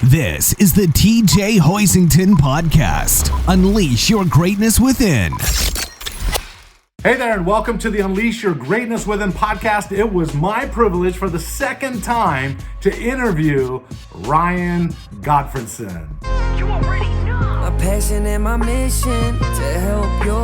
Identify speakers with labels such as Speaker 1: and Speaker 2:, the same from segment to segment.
Speaker 1: This is the TJ Hoisington Podcast. Unleash your greatness within.
Speaker 2: Hey there, and welcome to the Unleash Your Greatness Within podcast. It was my privilege for the second time to interview Ryan Gottfredson.
Speaker 3: You already know. My passion and my mission to help you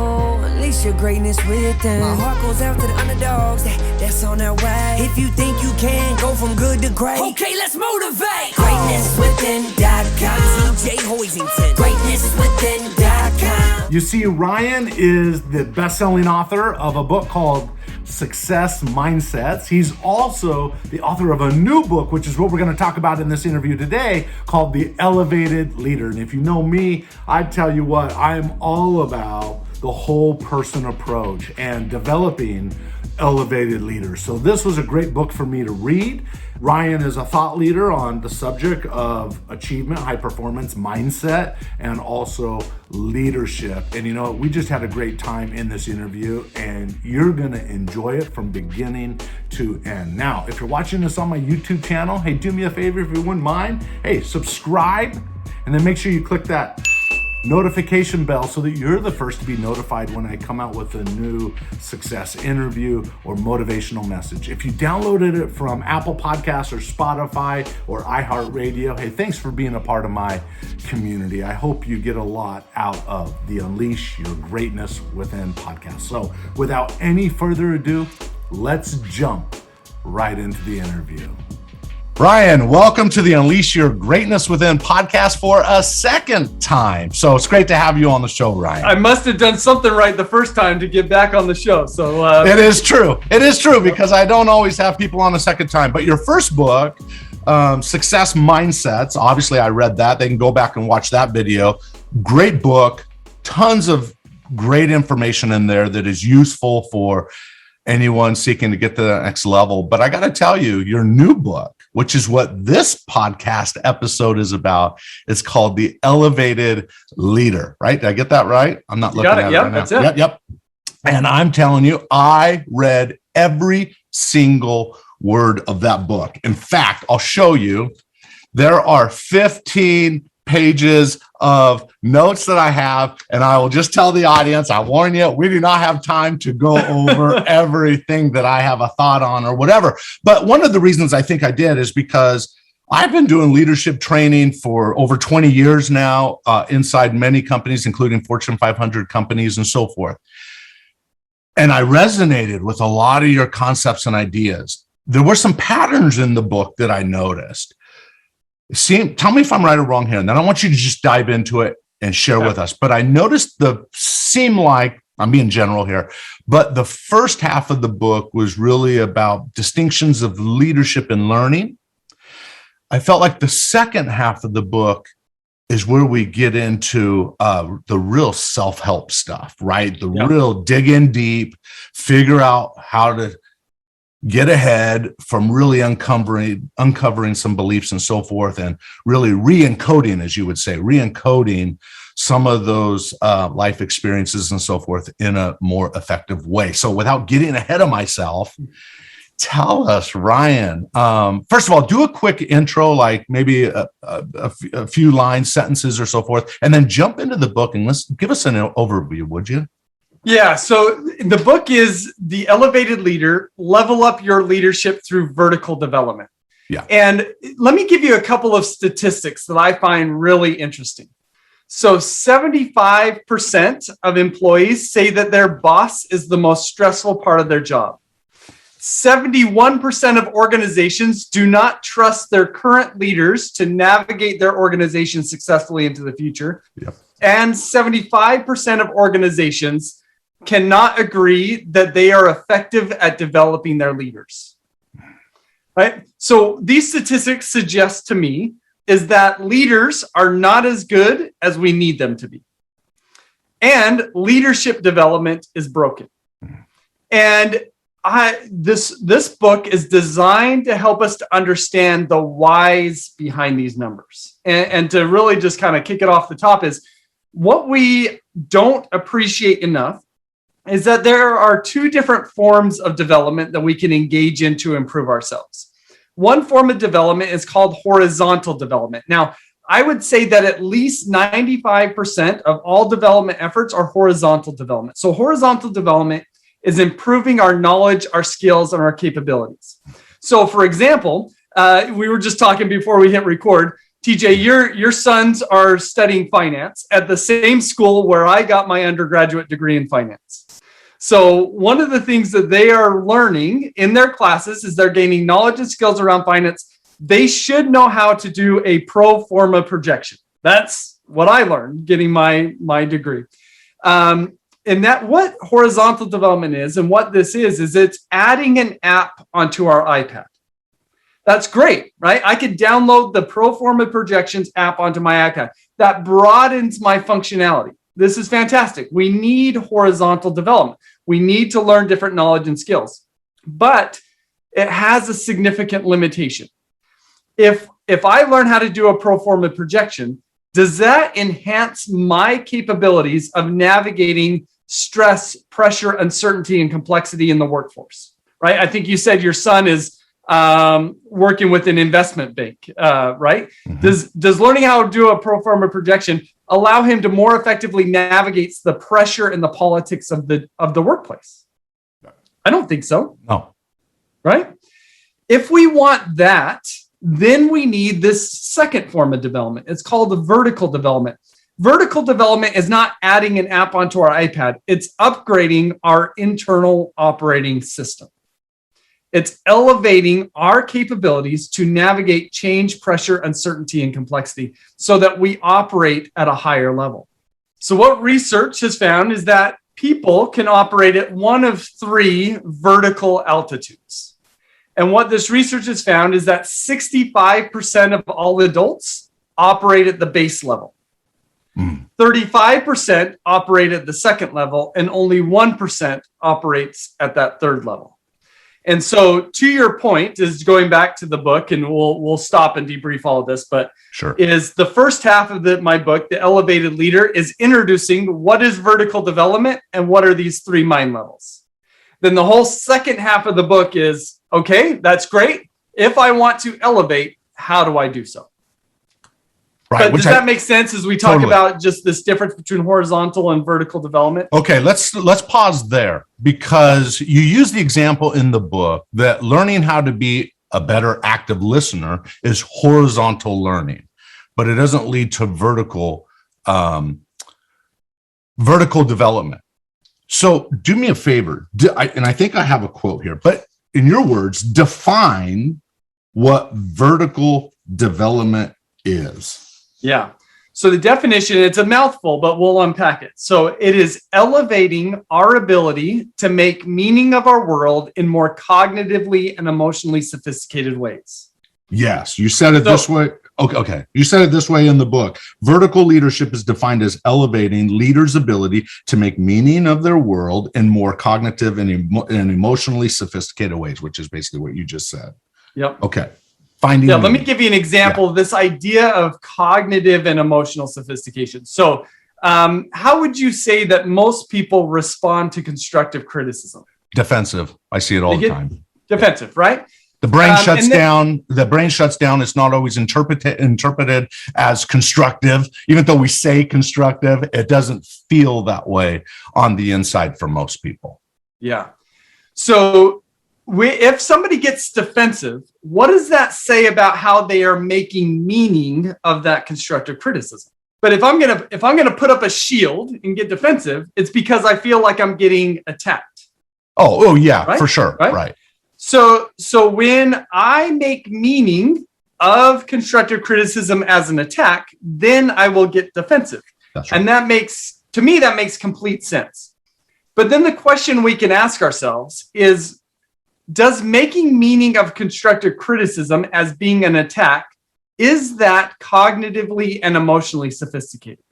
Speaker 3: unleash your greatness within. My heart goes out to the underdogs that's on their way. If you think you can go from good to great, okay, let's motivate. GreatnessWithin.com. TJ Hoisington. GreatnessWithin.com.
Speaker 2: You see, Ryan is the best-selling author of a book called Success Mindsets. He's also the author of a new book, which is what we're going to talk about in this interview today, called The Elevated Leader. And if you know me, I tell you what, I'm all about the whole person approach and developing elevated leaders. So this was a great book for me to read. Ryan is a thought leader on the subject of achievement, high performance, mindset, and also leadership. And you know, we just had a great time in this interview, and you're gonna enjoy it from beginning to end. Now, if you're watching this on my YouTube channel, hey, do me a favor if you wouldn't mind. Hey, subscribe, and then make sure you click that notification bell so that you're the first to be notified when I come out with a new success interview or motivational message. If you downloaded it from Apple Podcasts or Spotify or iHeartRadio, hey, thanks for being a part of my community. I hope you get a lot out of the Unleash Your Greatness Within podcast. So without any further ado, let's jump right into the interview. Ryan, welcome to the Unleash Your Greatness Within podcast for a second time. So it's great to have you on the show, Ryan.
Speaker 4: I must have done something right the first time to get back on the show. So
Speaker 2: It is true. It is true because I don't always have people on a second time. But your first book, Success Mindsets, obviously I read that. They can go back and watch that video. Great book. Tons of great information in there that is useful for anyone seeking to get to the next level. But I got to tell you, your new book, which is what this podcast episode is about, it's called The Elevated Leader, right? Did I get that right? I'm not looking at it right now.
Speaker 4: That's it.
Speaker 2: Yep. And I'm telling you, I read every single word of that book. In fact, I'll show you, there are 15 pages of notes that I have, and I will just tell the audience, I warn you, we do not have time to go over everything that I have a thought on or whatever. But one of the reasons I think I did is because I've been doing leadership training for over 20 years now, inside many companies, including Fortune 500 companies and so forth. And I resonated with a lot of your concepts and ideas. There were some patterns in the book that I noticed. Tell me if I'm right or wrong here, and then I want you to just dive into it and share with us. But I noticed seem like, I'm being general here, but the first half of the book was really about distinctions of leadership and learning. I felt like the second half of the book is where we get into the real self-help stuff, right? The real dig in deep, figure out how to get ahead from really uncovering some beliefs and so forth, and really re-encoding, as you would say, re-encoding some of those life experiences and so forth in a more effective way. So without getting ahead of myself, tell us, Ryan, first of all, do a quick intro, like maybe a few lines, sentences or so forth, and then jump into the book and let's give us an overview, would you?
Speaker 4: yeah, so the book is The Elevated Leader, Level Up Your Leadership Through Vertical Development.
Speaker 2: Yeah.
Speaker 4: And let me give you a couple of statistics that I find really interesting. So 75% of employees say that their boss is the most stressful part of their job. 71% of organizations do not trust their current leaders to navigate their organization successfully into the future.
Speaker 2: Yep.
Speaker 4: And 75% of organizations cannot agree that they are effective at developing their leaders. Right? So these statistics suggest to me is that leaders are not as good as we need them to be. And leadership development is broken. And this book is designed to help us to understand the whys behind these numbers. And to really just kind of kick it off the top is what we don't appreciate enough is that there are two different forms of development that we can engage in to improve ourselves. One form of development is called horizontal development. Now, I would say that at least 95% of all development efforts are horizontal development. So horizontal development is improving our knowledge, our skills, and our capabilities. So for example, we were just talking before we hit record, TJ, your sons are studying finance at the same school where I got my undergraduate degree in finance. So one of the things that they are learning in their classes is they're gaining knowledge and skills around finance. They should know how to do a pro forma projection. That's what I learned getting my degree. And that what horizontal development is and what this is it's adding an app onto our iPad. That's great, right? I could download the pro forma projections app onto my iPad. That broadens my functionality. This is fantastic. We need horizontal development. We need to learn different knowledge and skills, but it has a significant limitation. If I learn how to do a pro forma projection, does that enhance my capabilities of navigating stress, pressure, uncertainty, and complexity in the workforce? Right? I think you said your son is working with an investment bank, right? Mm-hmm. Does learning how to do a pro forma projection allow him to more effectively navigate the pressure and the politics of the workplace? I don't think so.
Speaker 2: No.
Speaker 4: Right? If we want that, then we need this second form of development. It's called the vertical development. Vertical development is not adding an app onto our iPad. It's upgrading our internal operating system. It's elevating our capabilities to navigate change, pressure, uncertainty, and complexity so that we operate at a higher level. So what research has found is that people can operate at one of three vertical altitudes. And what this research has found is that 65% of all adults operate at the base level. 35% operate at the second level, and only 1% operates at that third level. And so to your point is going back to the book, and we'll stop and debrief all of this, but
Speaker 2: sure.
Speaker 4: Is the first half of my book, The Elevated Leader, is introducing what is vertical development and what are these three mind levels. Then the whole second half of the book is, okay, that's great. If I want to elevate, how do I do so?
Speaker 2: Right.
Speaker 4: But does that make sense as we talk about just this difference between horizontal and vertical development?
Speaker 2: Okay, let's pause there, because you use the example in the book that learning how to be a better active listener is horizontal learning, but it doesn't lead to vertical development. So do me a favor, and I think I have a quote here, but in your words, define what vertical development is.
Speaker 4: Yeah. So the definition, it's a mouthful, but we'll unpack it. So it is elevating our ability to make meaning of our world in more cognitively and emotionally sophisticated ways.
Speaker 2: Yes, you said it this way. Okay. You said it this way in the book. Vertical leadership is defined as elevating leaders' ability to make meaning of their world in more cognitive and emotionally sophisticated ways, which is basically what you just said.
Speaker 4: Yep.
Speaker 2: Okay.
Speaker 4: Let me give you an example of this idea of cognitive and emotional sophistication. So how would you say that most people respond to constructive criticism?
Speaker 2: Defensive. I see it all the time.
Speaker 4: Defensive, right?
Speaker 2: The brain shuts down. The brain shuts down. It's not always interpreted as constructive. Even though we say constructive, it doesn't feel that way on the inside for most people.
Speaker 4: Yeah. So if somebody gets defensive, what does that say about how they are making meaning of that constructive criticism? But if I'm gonna put up a shield and get defensive, it's because I feel like I'm getting attacked.
Speaker 2: Oh yeah,
Speaker 4: right?
Speaker 2: For sure, right.
Speaker 4: So when I make meaning of constructive criticism as an attack, then I will get defensive.
Speaker 2: That's right.
Speaker 4: And that makes complete sense. But then the question we can ask ourselves is, does making meaning of constructive criticism as being an attack, is that cognitively and emotionally sophisticated?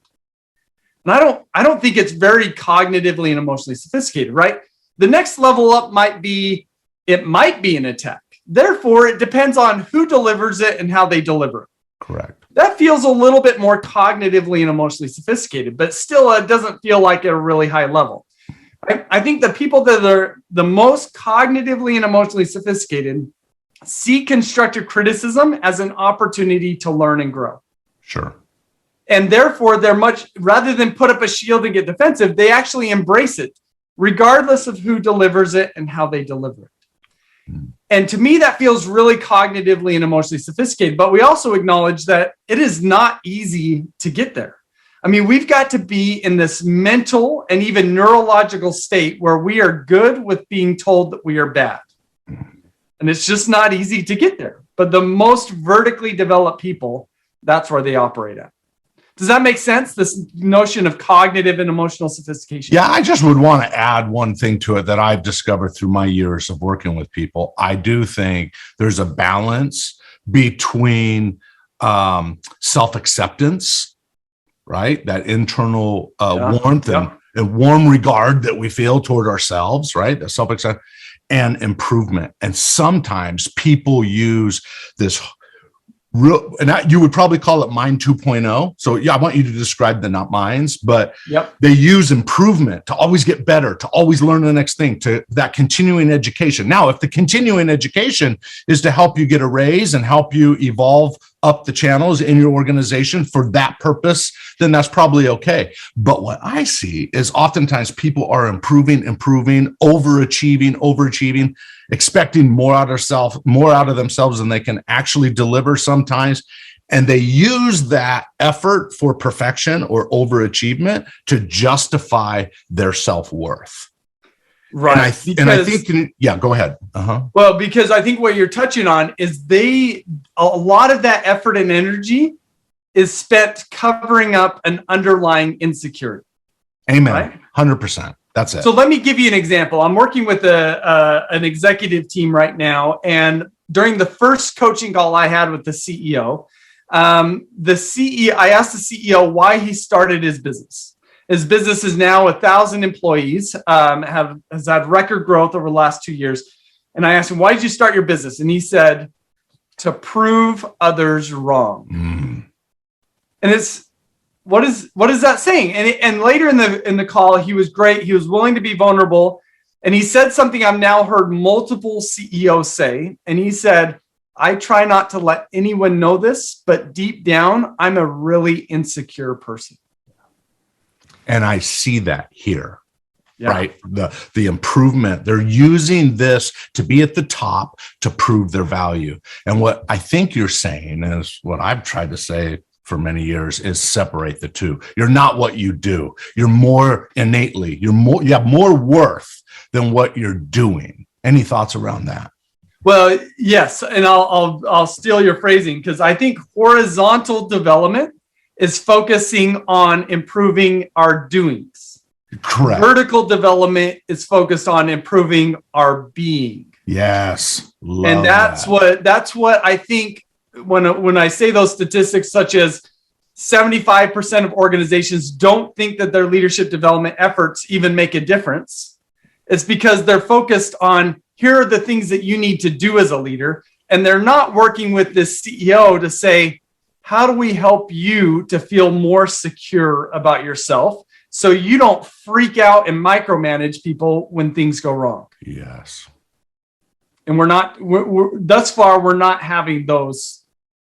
Speaker 4: And I don't think it's very cognitively and emotionally sophisticated, right? The next level up might be an attack. Therefore, it depends on who delivers it and how they deliver it.
Speaker 2: Correct.
Speaker 4: That feels a little bit more cognitively and emotionally sophisticated, but still it doesn't feel like at a really high level. I think the people that are the most cognitively and emotionally sophisticated see constructive criticism as an opportunity to learn and grow.
Speaker 2: Sure.
Speaker 4: And therefore, they're much, rather than put up a shield and get defensive, they actually embrace it, regardless of who delivers it and how they deliver it. And to me, that feels really cognitively and emotionally sophisticated. But we also acknowledge that it is not easy to get there. I mean, we've got to be in this mental and even neurological state where we are good with being told that we are bad. And it's just not easy to get there. But the most vertically developed people, that's where they operate at. Does that make sense? This notion of cognitive and emotional sophistication?
Speaker 2: Yeah, I just would want to add one thing to it that I've discovered through my years of working with people. I do think there's a balance between self-acceptance, right? That internal warmth and warm regard that we feel toward ourselves, right? The self-acceptance and improvement. And sometimes people use this you would probably call it mind 2.0. So yeah, I want you to describe the not minds, but they use improvement to always get better, to always learn the next thing, to that continuing education. Now, if the continuing education is to help you get a raise and help you evolve up the channels in your organization for that purpose, then that's probably okay. But what I see is oftentimes people are improving, overachieving, expecting more out of themselves than they can actually deliver sometimes. And they use that effort for perfection or overachievement to justify their self-worth.
Speaker 4: Right.
Speaker 2: And I think, yeah, go ahead.
Speaker 4: Well, because I think what you're touching on is a lot of that effort and energy is spent covering up an underlying insecurity.
Speaker 2: Amen.
Speaker 4: Right?
Speaker 2: 100%. That's it.
Speaker 4: So let me give you an example. I'm working with an executive team right now. And during the first coaching call I had with the CEO, I asked the CEO why he started his business. His business is now 1,000 employees, has had record growth over the last 2 years. And I asked him, why did you start your business? And he said, to prove others wrong. And it's, what is that saying? And later in the call, he was great. He was willing to be vulnerable. And he said something I've now heard multiple CEOs say. And he said, I try not to let anyone know this, but deep down, I'm a really insecure person.
Speaker 2: And I see that here, right? The improvement, they're using this to be at the top to prove their value. And what I think you're saying is what I've tried to say for many years is separate the two. You're not what you do. You're more innately, you have more worth than what you're doing. Any thoughts around that?
Speaker 4: Well, yes. And I'll steal your phrasing, because I think horizontal development is focusing on improving our doings.
Speaker 2: Correct.
Speaker 4: Vertical development is focused on improving our being.
Speaker 2: Yes.
Speaker 4: And that's what I think when I say those statistics, such as 75% of organizations don't think that their leadership development efforts even make a difference. It's because they're focused on, here are the things that you need to do as a leader. And they're not working with this CEO to say, how do we help you to feel more secure about yourself so you don't freak out and micromanage people when things go wrong?
Speaker 2: Yes.
Speaker 4: And thus far, we're not having those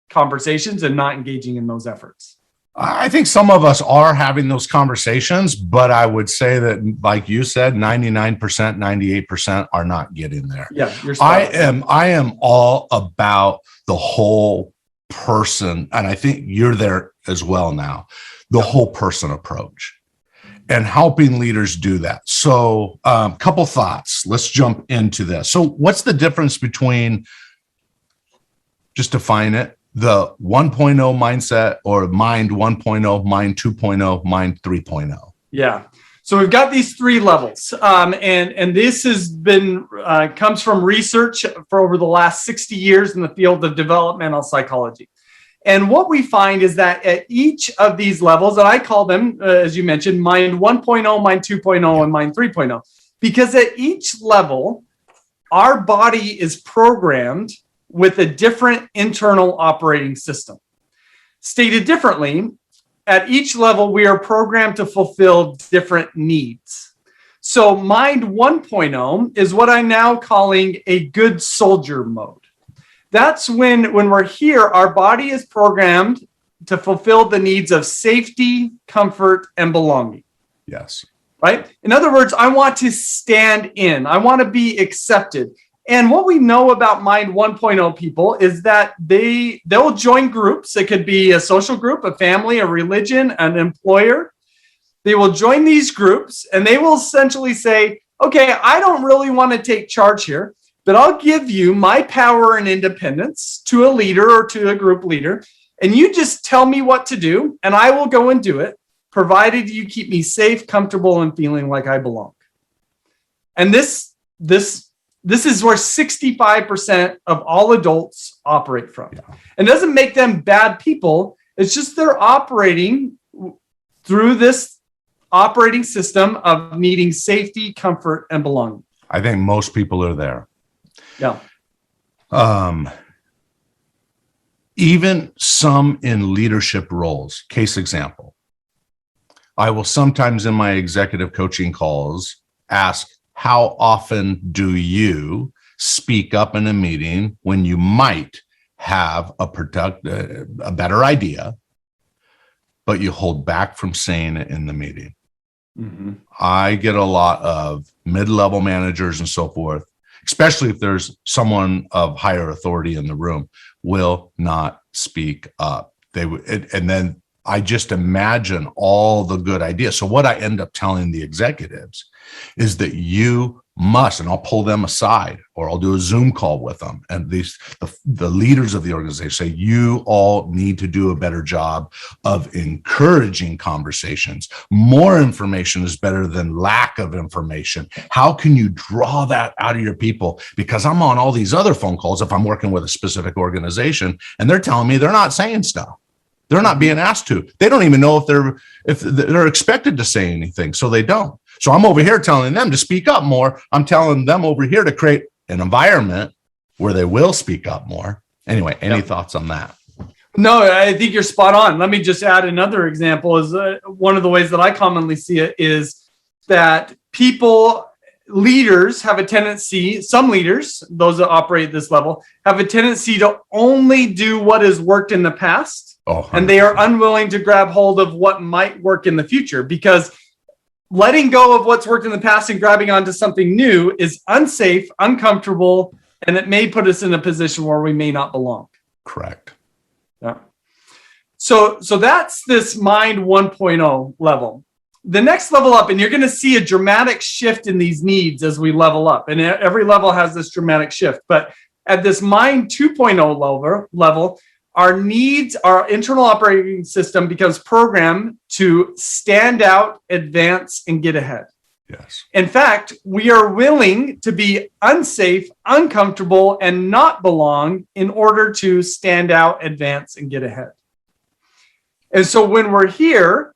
Speaker 4: conversations and not engaging in those efforts.
Speaker 2: I think some of us are having those conversations, but I would say that, like you said, 99%, 98% are not getting there.
Speaker 4: Yeah,
Speaker 2: I am all about the whole person, and I think you're there as well now, the whole person approach and helping leaders do that. So a couple thoughts. Let's jump into this. So what's the difference between, just define it, the 1.0 mindset or mind 1.0, mind 2.0, mind 3.0?
Speaker 4: Yeah. So we've got these three levels, and this has been comes from research for over the last 60 years in the field of developmental psychology. And what we find is that at each of these levels, and I call them, as you mentioned, mind 1.0, mind 2.0, and mind 3.0, because at each level, our body is programmed with a different internal operating system. Stated differently, at each level, we are programmed to fulfill different needs. So mind 1.0 is what I'm now calling a good soldier mode. That's when we're here, our body is programmed to fulfill the needs of safety, comfort, and belonging.
Speaker 2: Yes.
Speaker 4: Right? In other words, I want to stand in. I want to be accepted. And what we know about Mind 1.0 people is that they'll join groups. It could be a social group, a family, a religion, an employer. They will join these groups and they will essentially say, okay, I don't really want to take charge here, but I'll give you my power and independence to a leader or to a group leader. And you just tell me what to do and I will go and do it, provided you keep me safe, comfortable, and feeling like I belong. And this is where 65% of all adults operate from. Yeah. And it doesn't make them bad people. It's just they're operating through this operating system of needing safety, comfort, and belonging.
Speaker 2: I think most people are there.
Speaker 4: Yeah.
Speaker 2: Even some in leadership roles. Case example. I will sometimes in my executive coaching calls ask, how often do you speak up in a meeting when you might have a better idea, but you hold back from saying it in the meeting? Mm-hmm. I get a lot of mid-level managers and so forth, especially if there's someone of higher authority in the room, will not speak up. And then I just imagine all the good ideas. So what I end up telling the executives is that you must, and I'll pull them aside or I'll do a Zoom call with them. And the leaders of the organization say, you all need to do a better job of encouraging conversations. More information is better than lack of information. How can you draw that out of your people? Because I'm on all these other phone calls if I'm working with a specific organization and they're telling me they're not saying stuff. They're not being asked to. They don't even know if they're expected to say anything, so they don't. So I'm over here telling them to speak up more. I'm telling them over here to create an environment where they will speak up more. Anyway, any thoughts on that?
Speaker 4: No, I think you're spot on. Let me just add another example. Is one of the ways that I commonly see it is that leaders have a tendency, some leaders, those that operate at this level, have a tendency to only do what has worked in the past. And they are unwilling to grab hold of what might work in the future, because letting go of what's worked in the past and grabbing onto something new is unsafe, uncomfortable, and it may put us in a position where we may not belong.
Speaker 2: Correct.
Speaker 4: Yeah. So that's this Mind 1.0 level. The next level up, and you're going to see a dramatic shift in these needs as we level up. And every level has this dramatic shift. But at this Mind 2.0 level, our needs, our internal operating system becomes programmed to stand out, advance, and get ahead.
Speaker 2: Yes.
Speaker 4: In fact, we are willing to be unsafe, uncomfortable, and not belong in order to stand out, advance, and get ahead. And so when we're here,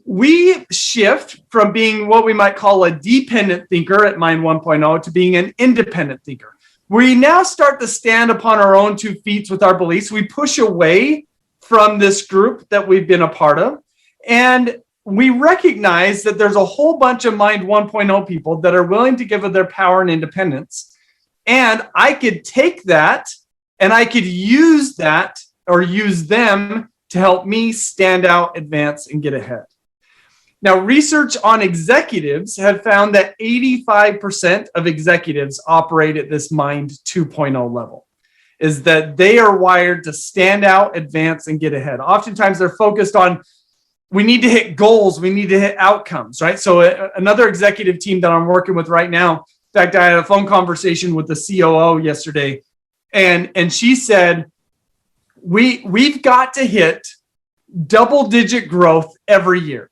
Speaker 4: we shift from being what we might call a dependent thinker at Mind 1.0 to being an independent thinker. We now start to stand upon our own 2 feet with our beliefs. We push away from this group that we've been a part of. And we recognize that there's a whole bunch of Mind 1.0 people that are willing to give of their power and independence. And I could take that and I could use that or use them to help me stand out, advance, and get ahead. Now, research on executives have found that 85% of executives operate at this Mind 2.0 level, is that they are wired to stand out, advance, and get ahead. Oftentimes, they're focused on, we need to hit goals, we need to hit outcomes, right? So another executive team that I'm working with right now, in fact, I had a phone conversation with the COO yesterday, and she said, we've got to hit double-digit growth every year.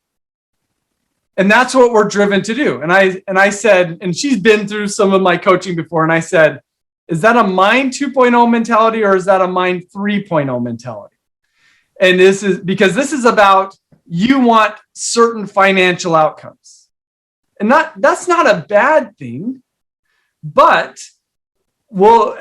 Speaker 4: And that's what we're driven to do. And I said, and she's been through some of my coaching before, and I said, is that a Mind 2.0 mentality or is that a Mind 3.0 mentality? And this is about, you want certain financial outcomes. And that's not a bad thing, but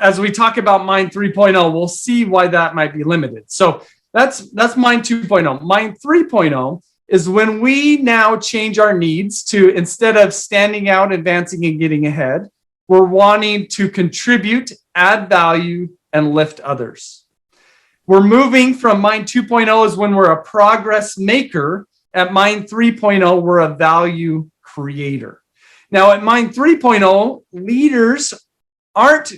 Speaker 4: as we talk about Mind 3.0, we'll see why that might be limited. So that's Mind 2.0. Mind 3.0 is when we now change our needs to, instead of standing out, advancing, and getting ahead, we're wanting to contribute, add value, and lift others. We're moving from Mind 2.0 is when we're a progress maker. At Mind 3.0, we're a value creator. Now, at Mind 3.0, leaders aren't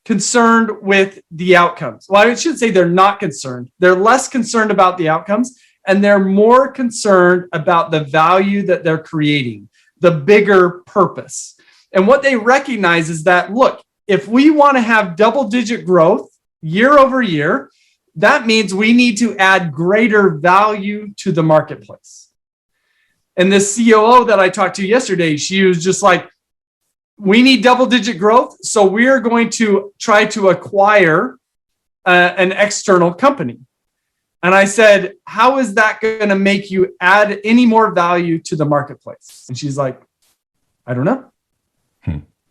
Speaker 4: concerned with the outcomes. Well, I should say they're not concerned. They're less concerned about the outcomes, and they're more concerned about the value that they're creating, the bigger purpose. And what they recognize is that, look, if we want to have double-digit growth year over year, that means we need to add greater value to the marketplace. And this COO that I talked to yesterday, she was just like, we need double-digit growth, so we are going to try to acquire an external company. And I said, how is that going to make you add any more value to the marketplace? And she's like, I don't know.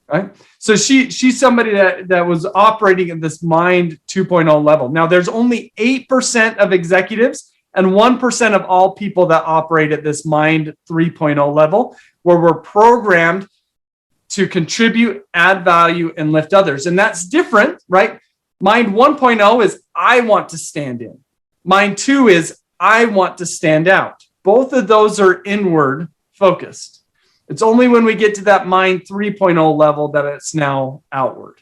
Speaker 4: Right? So she's somebody that was operating at this Mind 2.0 level. Now, there's only 8% of executives and 1% of all people that operate at this Mind 3.0 level, where we're programmed to contribute, add value, and lift others. And that's different, right? Mind 1.0 is I want to stand in. Mind 2 is I want to stand out. Both of those are inward focused. It's only when we get to that Mind 3.0 level that it's now outward.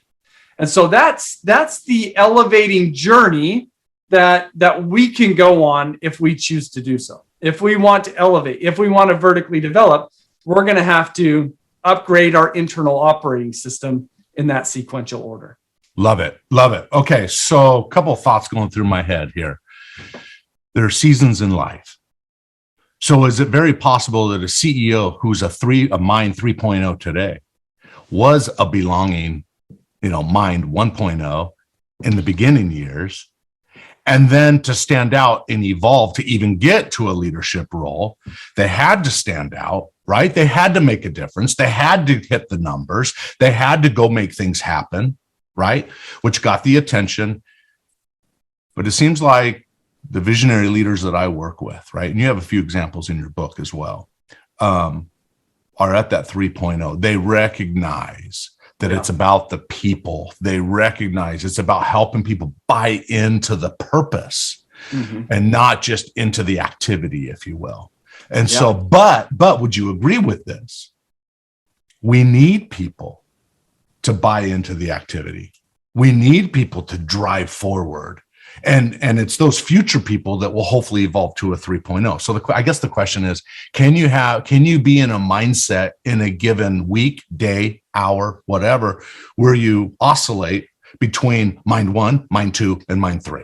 Speaker 4: And so that's the elevating journey that we can go on if we choose to do so. If we want to elevate, if we want to vertically develop, we're going to have to upgrade our internal operating system in that sequential order.
Speaker 2: Love it. Love it. Okay. So a couple of thoughts going through my head here. There are seasons in life. So is it very possible that a CEO who's a Mind 3.0 today was a belonging, Mind 1.0 in the beginning years, and then to stand out and evolve to even get to a leadership role, they had to stand out, right? They had to make a difference. They had to hit the numbers. They had to go make things happen, right? Which got the attention. But it seems like the visionary leaders that I work with, right? And you have a few examples in your book as well, are at that 3.0. They recognize that it's about the people. They recognize it's about helping people buy into the purpose and not just into the activity, if you will. And so, but would you agree with this? We need people to buy into the activity. We need people to drive forward. And it's those future people that will hopefully evolve to a 3.0. So I guess the question is, can you be in a mindset in a given week, day, hour, whatever, where you oscillate between Mind 1, Mind 2, and Mind 3?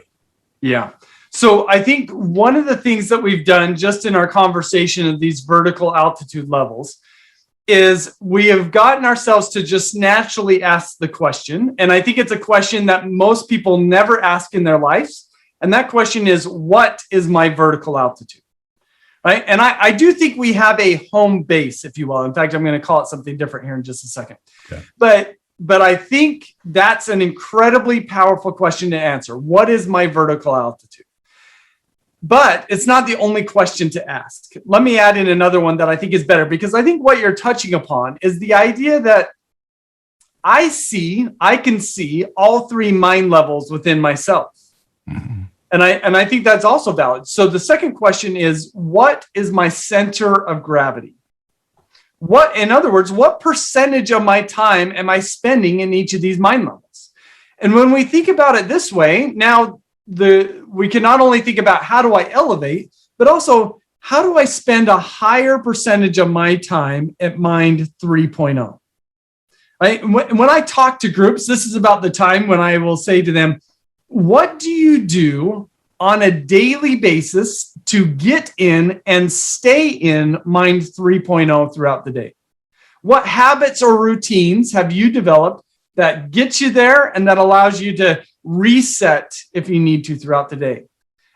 Speaker 4: Yeah. So I think one of the things that we've done just in our conversation of these vertical altitude levels is we have gotten ourselves to just naturally ask the question. And I think it's a question that most people never ask in their lives. And that question is, what is my vertical altitude? Right? And I do think we have a home base, if you will. In fact, I'm going to call it something different here in just a second. Okay. But I think that's an incredibly powerful question to answer. What is my vertical altitude? But it's not the only question to ask. Let me add in another one that I think is better, because I think what you're touching upon is the idea that I can see all three mind levels within myself. Mm-hmm. And I think that's also valid. So the second question is, what is my center of gravity? In other words, what percentage of my time am I spending in each of these mind levels? And when we think about it this way, now we can not only think about how do I elevate, but also how do I spend a higher percentage of my time at Mind 3.0? Right? When I talk to groups, this is about the time when I will say to them, what do you do on a daily basis to get in and stay in Mind 3.0 throughout the day? What habits or routines have you developed that gets you there and that allows you to reset if you need to throughout the day?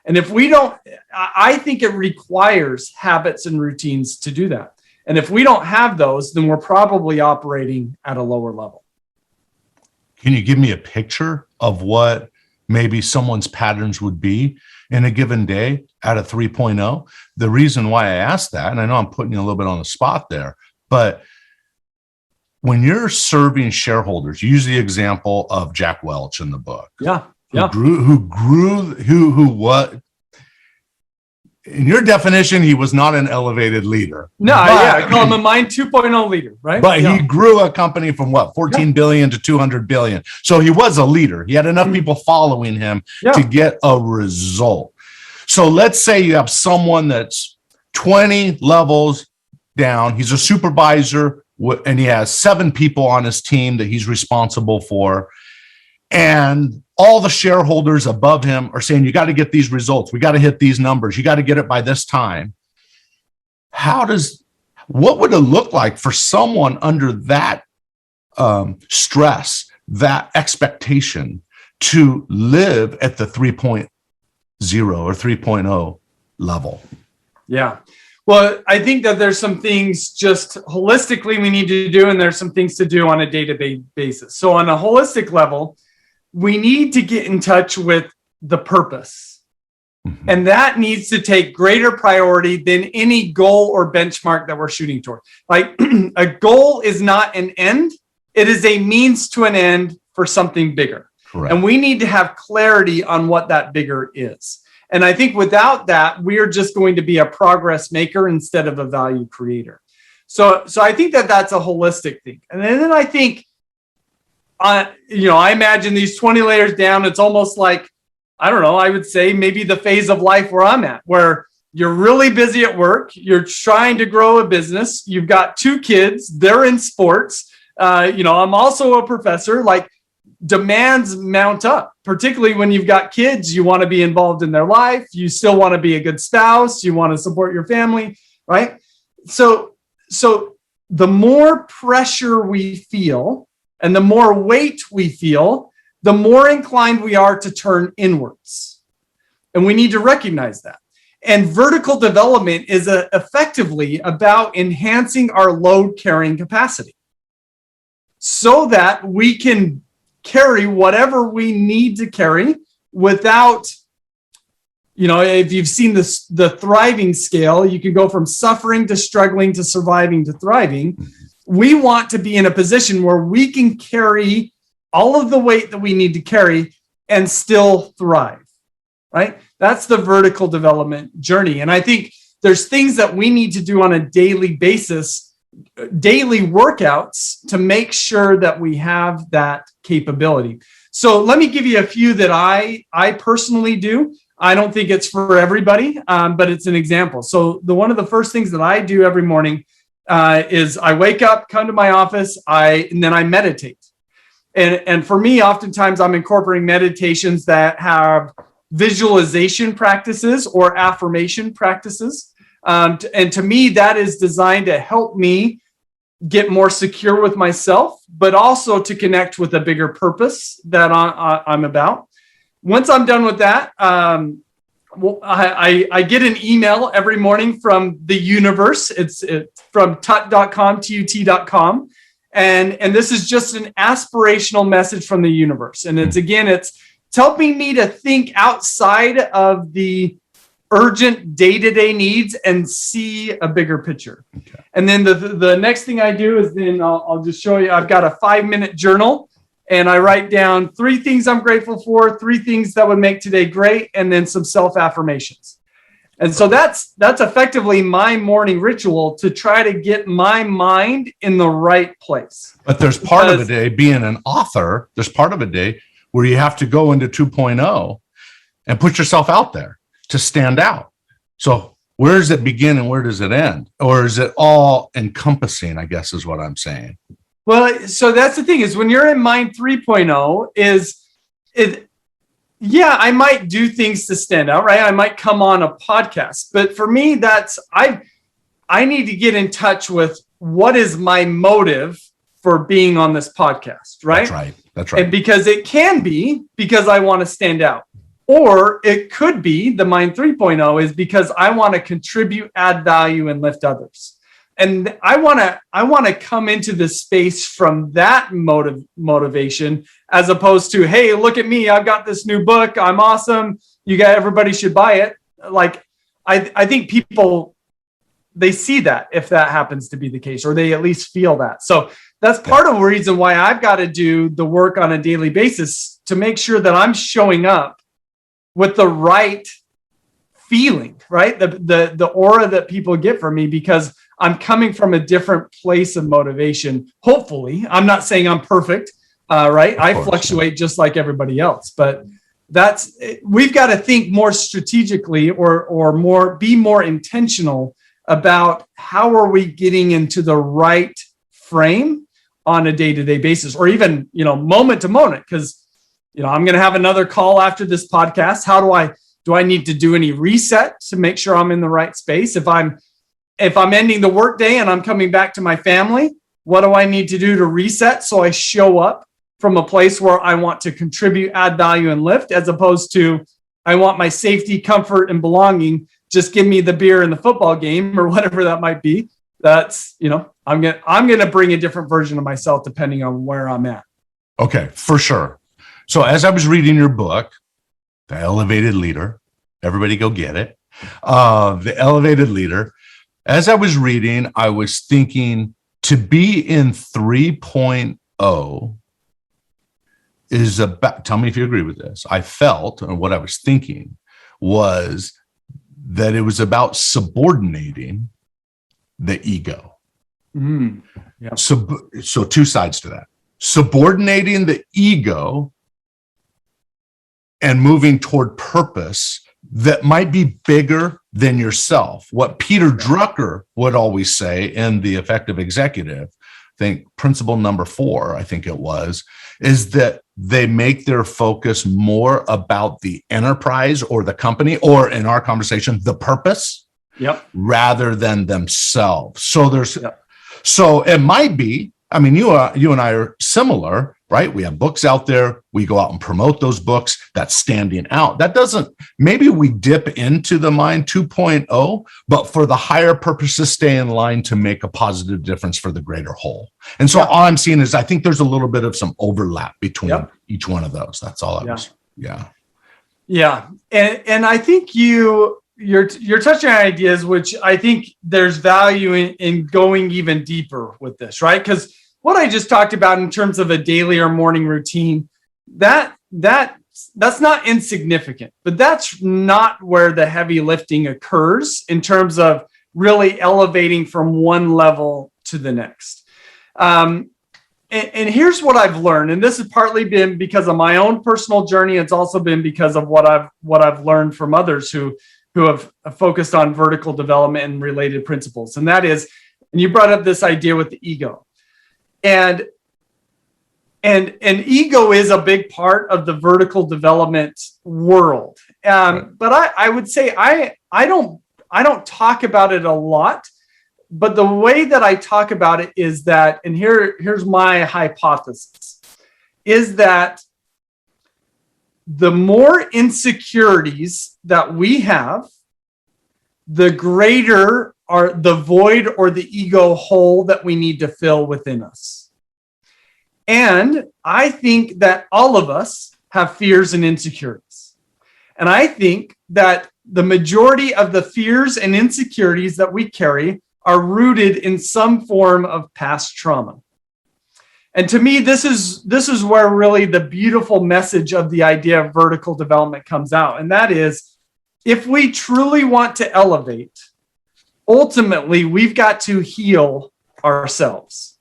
Speaker 4: And if we don't, I think it requires habits and routines to do that. And if we don't have those, then we're probably operating at a lower level.
Speaker 2: Can you give me a picture of what maybe someone's patterns would be in a given day at a 3.0? The reason why I asked that, and I know I'm putting you a little bit on the spot there, but when you're serving shareholders, use the example of Jack Welch in the book.
Speaker 4: Yeah.
Speaker 2: who what? In your definition, he was not an elevated leader.
Speaker 4: No, I call him a Mind 2.0 leader, right?
Speaker 2: But he grew a company from 14 billion to 200 billion. So he was a leader. He had enough people following him to get a result. So let's say you have someone that's 20 levels down. He's a supervisor and he has 7 people on his team that he's responsible for. And all the shareholders above him are saying, you got to get these results. We got to hit these numbers. You got to get it by this time. What would it look like for someone under that stress, that expectation to live at the 3.0 or 3.0 level?
Speaker 4: Yeah. Well, I think that there's some things just holistically we need to do, and there's some things to do on a day-to-day basis. So on a holistic level, we need to get in touch with the purpose. Mm-hmm. And that needs to take greater priority than any goal or benchmark that we're shooting toward. Like a goal is not an end. It is a means to an end for something bigger.
Speaker 2: Correct. And
Speaker 4: we need to have clarity on what that bigger is. And I think without that, we are just going to be a progress maker instead of a value creator. So I think that that's a holistic thing. And then I think, I imagine these 20 layers down, it's almost like, I don't know, I would say maybe the phase of life where I'm at, where you're really busy at work, you're trying to grow a business, you've got 2 kids, they're in sports, I'm also a professor, like demands mount up, particularly when you've got kids, you want to be involved in their life, you still want to be a good spouse, you want to support your family, right? So the more pressure we feel, and the more weight we feel, the more inclined we are to turn inwards. And we need to recognize that. And vertical development is effectively about enhancing our load carrying capacity so that we can carry whatever we need to carry without, if you've seen the thriving scale, you can go from suffering to struggling to surviving to thriving. We want to be in a position where we can carry all of the weight that we need to carry and still thrive, right? That's the vertical development journey. And I think there's things that we need to do on a daily basis, daily workouts, to make sure that we have that capability. So let me give you a few that I personally do. I don't think it's for everybody, but it's an example. So one of the first things that I do every morning is I wake up, come to my office, and then I meditate. And for me, oftentimes I'm incorporating meditations that have visualization practices or affirmation practices. And to me, that is designed to help me get more secure with myself, but also to connect with a bigger purpose that I'm about. Once I'm done with that, I get an email every morning from the universe. It's from tut.com, TUT.com. And this is just an aspirational message from the universe. And it's helping me to think outside of the urgent day-to-day needs and see a bigger picture. Okay. And then the next thing I do is then I'll just show you, I've got a 5-minute journal. And I write down 3 things I'm grateful for, 3 things that would make today great, and then some self-affirmations. And so that's effectively my morning ritual to try to get my mind in the right place.
Speaker 2: But there's part of a day, being an author, there's part of a day where you have to go into 2.0 and put yourself out there to stand out. So where does it begin and where does it end? Or is it all encompassing, I guess is what I'm saying.
Speaker 4: Well, so that's the thing is when you're in Mind 3.0 I might do things to stand out, right? I might come on a podcast, but for me, I need to get in touch with what is my motive for being on this podcast, right?
Speaker 2: That's right.
Speaker 4: And because it can be because I want to stand out, or it could be the Mind 3.0 is because I want to contribute, add value, and lift others. And I want to come into this space from that motivation, as opposed to, hey, look at me, I've got this new book, I'm awesome, everybody should buy it. Like, I think people, they see that if that happens to be the case, or they at least feel that. So that's part of the reason why I've got to do the work on a daily basis to make sure that I'm showing up with the right feeling, right? The aura that people get from me, because I'm coming from a different place of motivation. Hopefully, I'm not saying I'm perfect, right? I fluctuate just like everybody else, but we've got to think more strategically or be more intentional about how are we getting into the right frame on a day-to-day basis, or even, moment to moment. Because, I'm going to have another call after this podcast. How do I need to do any reset to make sure I'm in the right space? If I'm ending the workday and I'm coming back to my family, what do I need to do to reset so I show up from a place where I want to contribute, add value, and lift, as opposed to I want my safety, comfort, and belonging. Just give me the beer in the football game or whatever that might be. That's, I'm going to bring a different version of myself depending on where I'm at.
Speaker 2: Okay, for sure. So as I was reading your book, The Elevated Leader, everybody go get it. The Elevated Leader. As I was reading, I was thinking to be in 3.0 is about, tell me if you agree with this. I felt, and what I was thinking was that it was about subordinating the ego.
Speaker 4: Yeah.
Speaker 2: So two sides to that. Subordinating the ego and moving toward purpose that might be bigger than yourself. What Peter Drucker would always say in The Effective Executive, I think principle number 4, I think it was, is that they make their focus more about the enterprise or the company, or in our conversation, the purpose, rather than themselves. So it might be, you and I are similar, right? We have books out there. We go out and promote those books. That's standing out. That doesn't, maybe we dip into the mind 2.0, but for the higher purposes, stay in line to make a positive difference for the greater whole. And so all I'm seeing is I think there's a little bit of some overlap between each one of those. That's all I was.
Speaker 4: Yeah. And I think you're touching on ideas, which I think there's value in going even deeper with this, right? Because what I just talked about in terms of a daily or morning routine, that's not insignificant, but that's not where the heavy lifting occurs in terms of really elevating from one level to the next. And here's what I've learned, and this has partly been because of my own personal journey. It's also been because of what I've learned from others who have focused on vertical development and related principles. And that is, and you brought up this idea with the ego. And ego is a big part of the vertical development world. But I would say I don't talk about it a lot, but the way that I talk about it is that, and here's my hypothesis, is that the more insecurities that we have, the greater are the void or the ego hole that we need to fill within us. And I think that all of us have fears and insecurities. And I think that the majority of the fears and insecurities that we carry are rooted in some form of past trauma. And to me, this is where really the beautiful message of the idea of vertical development comes out. And that is, if we truly want to elevate, ultimately, we've got to heal ourselves.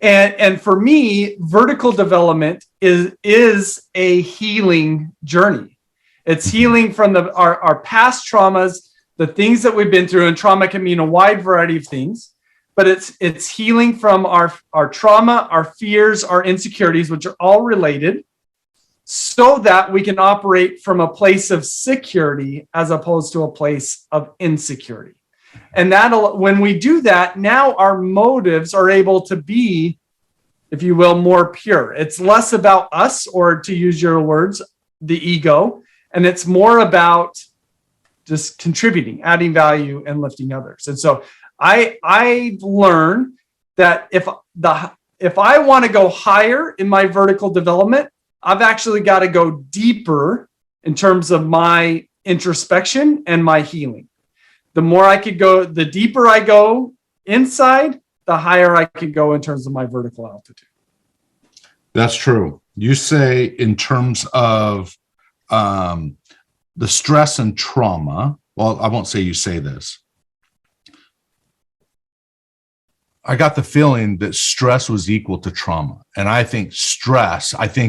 Speaker 4: And for me, vertical development is a healing journey. It's healing from our past traumas, the things that we've been through, and trauma can mean a wide variety of things. But it's healing from our trauma, our fears, our insecurities, which are all related, so that we can operate from a place of security as opposed to a place of insecurity. And when we do that, now our motives are able to be, if you will, more pure. It's less about us, or to use your words, the ego, and it's more about just contributing, adding value, and lifting others. And so I learned that if I want to go higher in my vertical development, I've actually got to go deeper in terms of my introspection and my healing. The more I could go, the deeper I go inside, the higher I could go in terms of my vertical altitude.
Speaker 2: That's true. You say in terms of the stress and trauma. Well, I won't say you say this. I got the feeling that stress was equal to trauma. And I think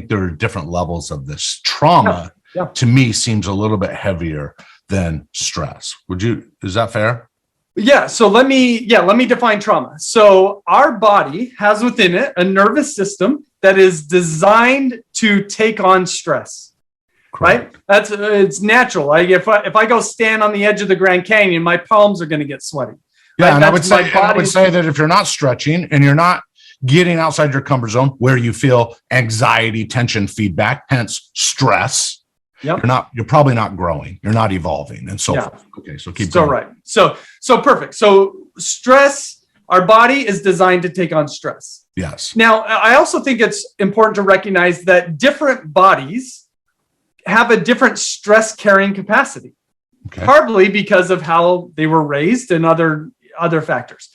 Speaker 2: there are different levels of this. Trauma, to me, seems a little bit heavier than stress. Is that fair?
Speaker 4: Yeah. So let me define trauma. So our body has within it a nervous system that is designed to take on stress. Correct. Right? It's natural. Like if I go stand on the edge of the Grand Canyon, my palms are going to get sweaty.
Speaker 2: Yeah,
Speaker 4: right?
Speaker 2: and I would say that if you're not stretching and you're not getting outside your comfort zone where you feel anxiety, tension, feedback, hence stress, you're probably not growing, you're not evolving, and so forth. Okay, so keep going.
Speaker 4: Right. So perfect. So stress, our body is designed to take on stress.
Speaker 2: Yes.
Speaker 4: Now, I also think it's important to recognize that different bodies have a different stress carrying capacity, partly because of how they were raised and other factors.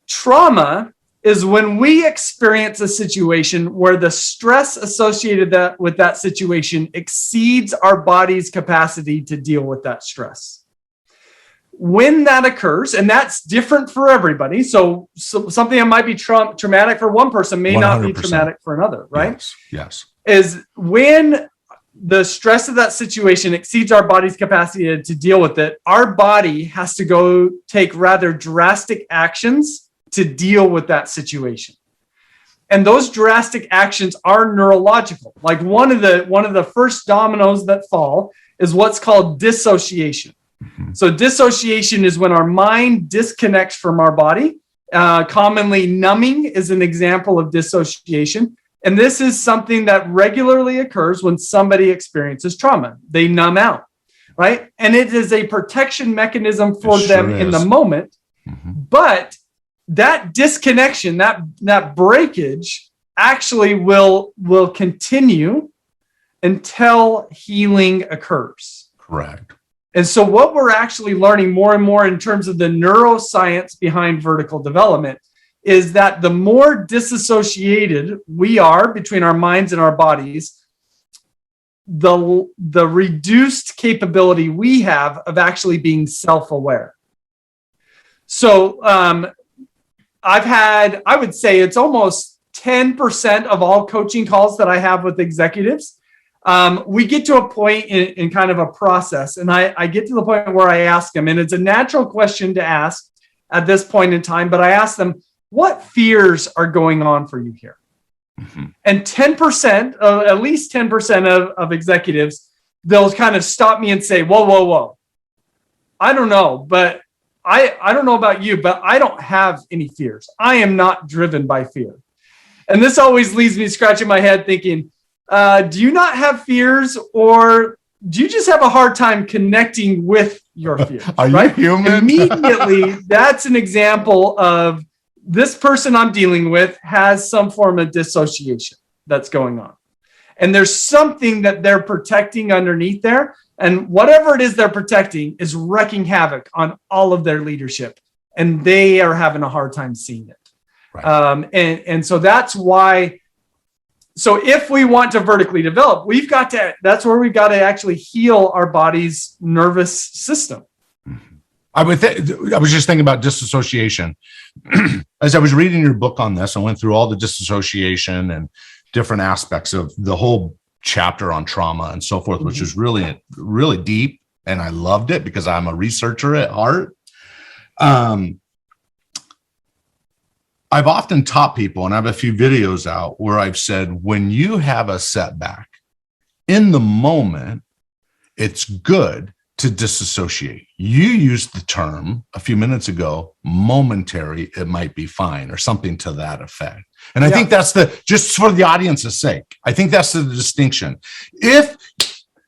Speaker 4: Trauma is when we experience a situation where the stress associated with that situation exceeds our body's capacity to deal with that stress. When that occurs, and that's different for everybody, so something that might be traumatic for one person may 100%. Not be traumatic for another, right?
Speaker 2: Yes.
Speaker 4: Is when the stress of that situation exceeds our body's capacity to deal with it, our body has to go take rather drastic actions to deal with that situation. And those drastic actions are neurological. Like one of the first dominoes that fall is what's called dissociation. Mm-hmm. So dissociation is when our mind disconnects from our body. Commonly numbing is an example of dissociation. And this is something that regularly occurs when somebody experiences trauma. They numb out, right? And it is a protection mechanism for them in the moment. Mm-hmm. But that disconnection, that breakage actually will continue until healing occurs.
Speaker 2: Correct.
Speaker 4: And so what we're actually learning more and more in terms of the neuroscience behind vertical development is that the more disassociated we are between our minds and our bodies, the reduced capability we have of actually being self-aware. So I would say it's almost 10% of all coaching calls that I have with executives. We get to a point in kind of a process, and I get to the point where I ask them, and it's a natural question to ask at this point in time, but I ask them, what fears are going on for you here? Mm-hmm. And 10%, at least 10% of executives, they'll kind of stop me and say, whoa. I don't know, but I don't know about you, but I don't have any fears. I am not driven by fear. And this always leaves me scratching my head thinking, do you not have fears, or do you just have a hard time connecting with your fears?
Speaker 2: Are you human?
Speaker 4: Immediately, that's an example of this person I'm dealing with has some form of dissociation that's going on. And there's something that they're protecting underneath there. And whatever it is they're protecting is wreaking havoc on all of their leadership. And they are having a hard time seeing it. Right. And so that's why. So if we want to vertically develop, that's where we've got to actually heal our body's nervous system.
Speaker 2: I was just thinking about disassociation. As I was reading your book on this, I went through all the disassociation and different aspects of the whole chapter on trauma and so forth, mm-hmm. which is really, really deep. And I loved it because I'm a researcher at heart. I've often taught people, and I have a few videos out where I've said, when you have a setback in the moment, it's good to disassociate. You used the term a few minutes ago, momentary, it might be fine, or something to that effect. And I think that's just for the audience's sake, I think that's the distinction. If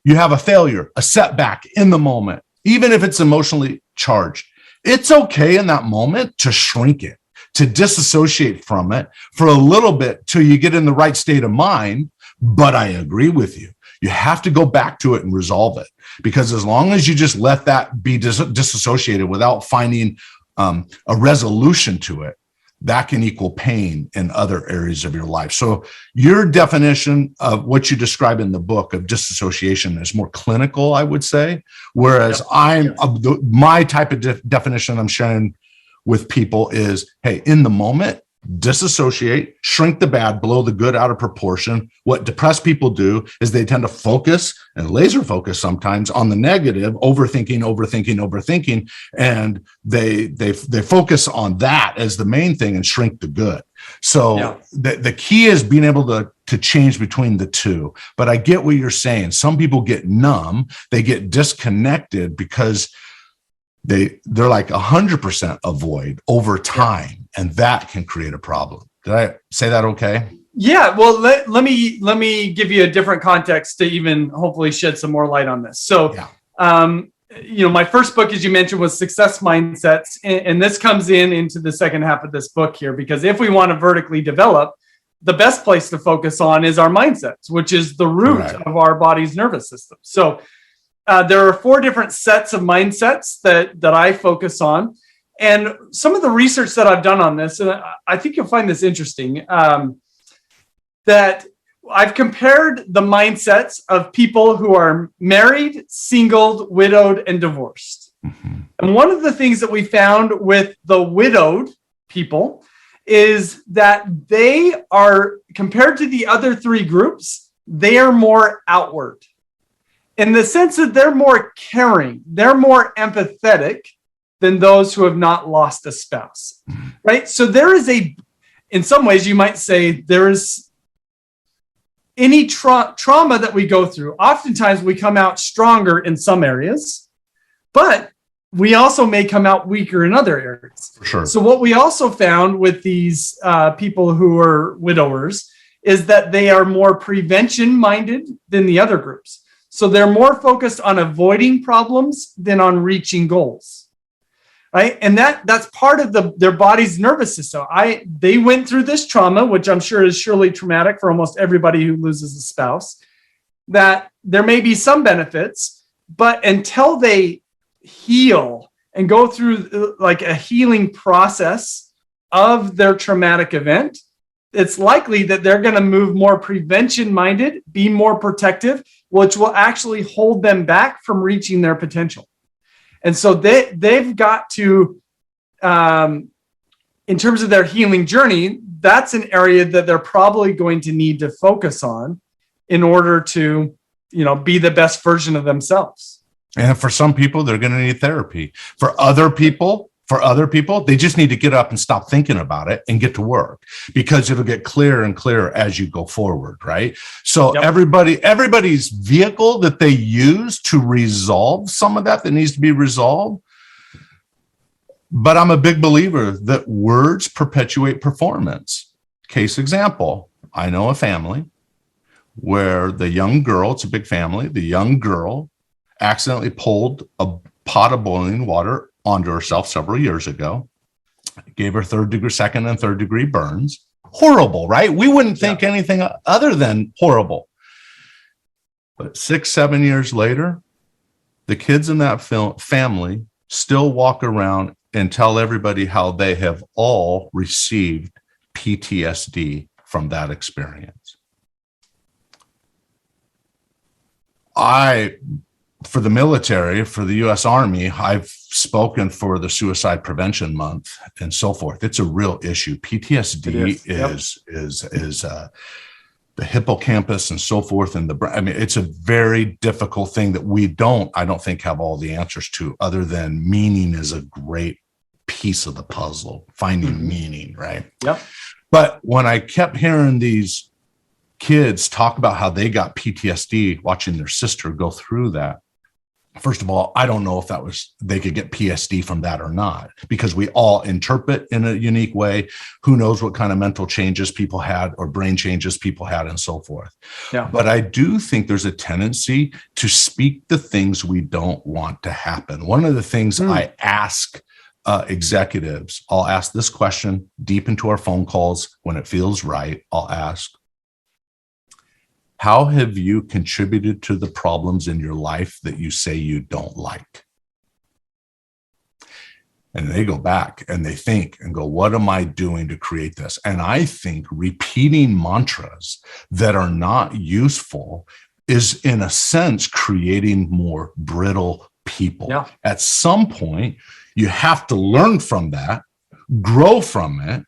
Speaker 2: you have a failure, a setback in the moment, even if it's emotionally charged, it's okay in that moment to shrink it, to disassociate from it for a little bit till you get in the right state of mind. But I agree with you. You have to go back to it and resolve it, because as long as you just let that be disassociated without finding a resolution to it, that can equal pain in other areas of your life. So your definition of what you describe in the book of disassociation is more clinical, I would say, whereas my type of definition I'm sharing with people is, hey, in the moment, disassociate, shrink the bad, blow the good out of proportion. What depressed people do is they tend to focus and laser focus sometimes on the negative, overthinking, and they focus on that as the main thing and shrink the good. So the key is being able to change between the two. But I get what you're saying. Some people get numb, they get disconnected because they're like 100% avoid over time, and that can create a problem. Did I say that okay?
Speaker 4: Yeah. Well, let me give you a different context to even hopefully shed some more light on this. So, my first book, as you mentioned, was Success Mindsets, and this comes into the second half of this book here, because if we want to vertically develop, the best place to focus on is our mindsets, which is the root of our body's nervous system. So, there are 4 different sets of mindsets that I focus on. And some of the research that I've done on this, and I think you'll find this interesting, that I've compared the mindsets of people who are married, singled, widowed, and divorced. Mm-hmm. And one of the things that we found with the widowed people is that they are, compared to the other 3 groups, they are more outward, in the sense that they're more caring, they're more empathetic than those who have not lost a spouse, right? So there is in some ways, you might say there is any trauma that we go through. Oftentimes we come out stronger in some areas, but we also may come out weaker in other areas.
Speaker 2: For sure.
Speaker 4: So what we also found with these people who are widowers is that they are more prevention-minded than the other groups. So they're more focused on avoiding problems than on reaching goals, right? And that's part of their body's nervous system. They went through this trauma, which I'm sure is surely traumatic for almost everybody who loses a spouse, that there may be some benefits, but until they heal and go through like a healing process of their traumatic event, it's likely that they're going to move more prevention-minded, be more protective, which will actually hold them back from reaching their potential. And so they've got to, in terms of their healing journey, that's an area that they're probably going to need to focus on in order to, be the best version of themselves.
Speaker 2: And for some people, they're going to need therapy. For other people, they just need to get up and stop thinking about it and get to work, because it'll get clearer and clearer as you go forward, right? So everybody's vehicle that they use to resolve some of that needs to be resolved. But I'm a big believer that words perpetuate performance. Case example, I know a family where the young girl, it's a big family, the young girl accidentally pulled a pot of boiling water onto herself several years ago, gave her second and third degree burns. Horrible, right? We wouldn't think anything other than horrible. But 6-7 years later, the kids in that family still walk around and tell everybody how they have all received PTSD from that experience. For the military, for the U.S. Army, I've spoken for the Suicide Prevention Month and so forth. It's a real issue. PTSD is the hippocampus and so forth in the brain. I mean, it's a very difficult thing that I don't think have all the answers to, other than meaning is a great piece of the puzzle, finding meaning, right?
Speaker 4: Yep.
Speaker 2: But when I kept hearing these kids talk about how they got PTSD watching their sister go through that, first of all, I don't know if they could get PSD from that or not, because we all interpret in a unique way. Who knows what kind of mental changes people had or brain changes people had and so forth. Yeah. But I do think there's a tendency to speak the things we don't want to happen. One of the things I ask executives, I'll ask this question deep into our phone calls when it feels right. I'll ask, how have you contributed to the problems in your life that you say you don't like? And they go back and they think and go, what am I doing to create this? And I think repeating mantras that are not useful is, in a sense, creating more brittle people.
Speaker 4: Yeah.
Speaker 2: At some point, you have to learn from that, grow from it,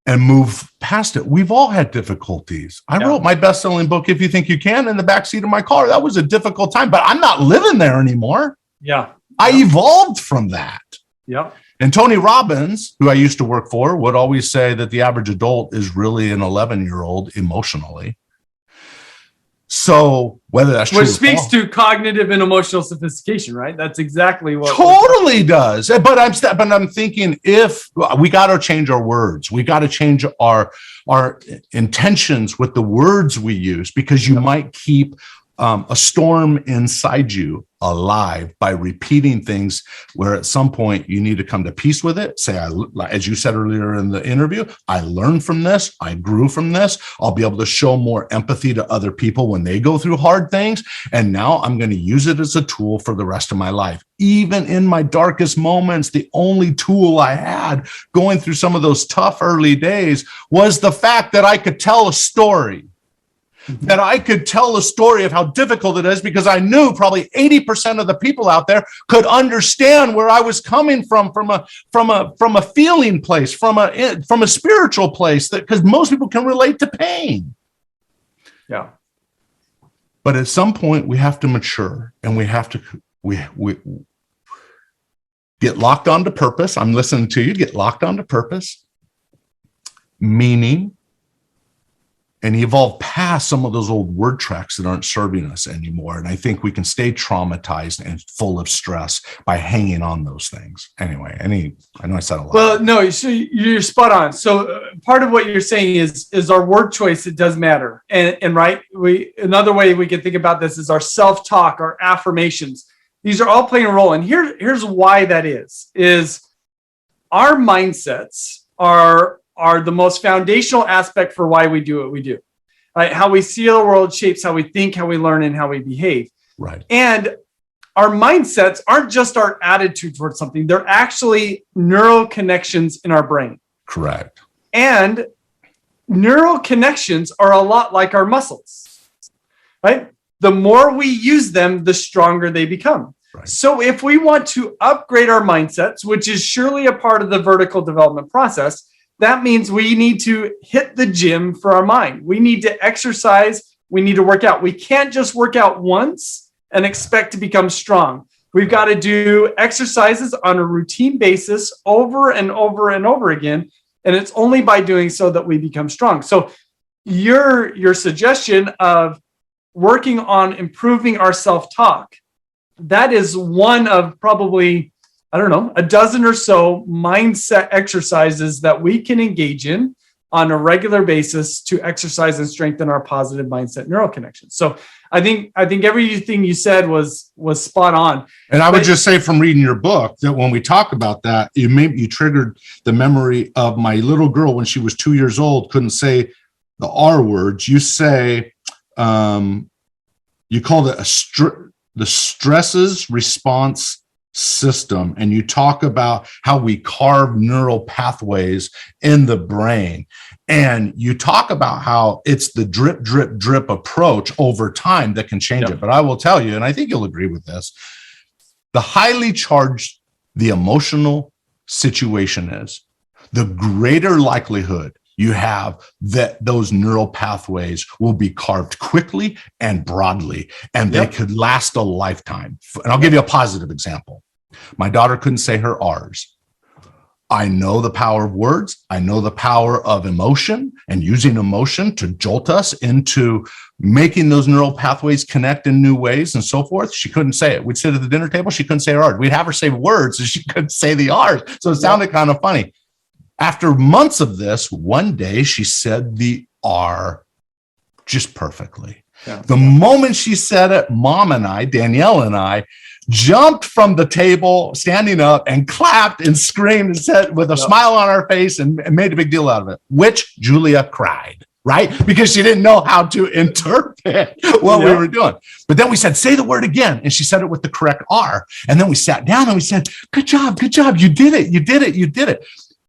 Speaker 2: and move past it. We've all had difficulties. I wrote my best-selling book, If You Think You Can, in the backseat of my car. That was a difficult time, but I'm not living there anymore.
Speaker 4: Yeah.
Speaker 2: I evolved from that.
Speaker 4: Yeah.
Speaker 2: And Tony Robbins, who I used to work for, would always say that the average adult is really an 11-year-old emotionally. So whether that's true,
Speaker 4: which speaks to cognitive and emotional sophistication, right? That's exactly what
Speaker 2: totally does. But I'm thinking, if we got to change our words, we got to change our intentions with the words we use, because you might keep a storm inside you alive by repeating things where at some point you need to come to peace with it. Say, as you said earlier in the interview, I learned from this. I grew from this. I'll be able to show more empathy to other people when they go through hard things. And now I'm going to use it as a tool for the rest of my life. Even in my darkest moments, the only tool I had going through some of those tough early days was the fact that I could tell a story. That I could tell a story of how difficult it is, because I knew probably 80% of the people out there could understand where I was coming from a feeling place, from a spiritual place, that because most people can relate to pain.
Speaker 4: Yeah.
Speaker 2: But at some point we have to mature, and we have to we get locked onto purpose. I'm listening to you. Get locked onto purpose, meaning, and evolve past some of those old word tracks that aren't serving us anymore. And I think we can stay traumatized and full of stress by hanging on those things. Anyway, I know I said a lot.
Speaker 4: Well, no, so you're spot on. So part of what you're saying is our word choice. It does matter. And right, another way we can think about this is our self-talk, our affirmations. These are all playing a role. And here's why that is our mindsets are the most foundational aspect for why we do what we do. Right? How we see the world shapes how we think, how we learn, and how we behave.
Speaker 2: Right.
Speaker 4: And our mindsets aren't just our attitude towards something. They're actually neural connections in our brain.
Speaker 2: Correct.
Speaker 4: And neural connections are a lot like our muscles, right? The more we use them, the stronger they become.
Speaker 2: Right.
Speaker 4: So if we want to upgrade our mindsets, which is surely a part of the vertical development process, that means we need to hit the gym for our mind. We need to exercise. We need to work out. We can't just work out once and expect to become strong. We've got to do exercises on a routine basis over and over and over again. And it's only by doing so that we become strong. So your suggestion of working on improving our self-talk, that is one of probably, I don't know, a dozen or so mindset exercises that we can engage in on a regular basis to exercise and strengthen our positive mindset neural connections. So I think everything you said was spot on.
Speaker 2: And I would just say, from reading your book, that when we talk about that, you triggered the memory of my little girl when she was 2 years old, couldn't say the R words. You say, you called it the stresses response system, and you talk about how we carve neural pathways in the brain, and you talk about how it's the drip, drip, drip approach over time that can change it. But I will tell you, and I think you'll agree with this, the highly charged the emotional situation is, the greater likelihood you have that those neural pathways will be carved quickly and broadly, and they could last a lifetime. And I'll give you a positive example. My daughter couldn't say her R's. I know the power of words. I know the power of emotion, and using emotion to jolt us into making those neural pathways connect in new ways and so forth. She couldn't say it. We'd sit at the dinner table. She couldn't say her R's. We'd have her say words, and she couldn't say the R's. So it sounded kind of funny. After months of this, one day she said the R just perfectly. Yeah. The moment she said it, Mom and I, Danielle and I, jumped from the table, standing up, and clapped and screamed and said with a smile on our face, and made a big deal out of it, which Julia cried. right? Because she didn't know how to interpret what we were doing. But then we said, say the word again. And she said it with the correct R. And then we sat down and we said, good job. You did it.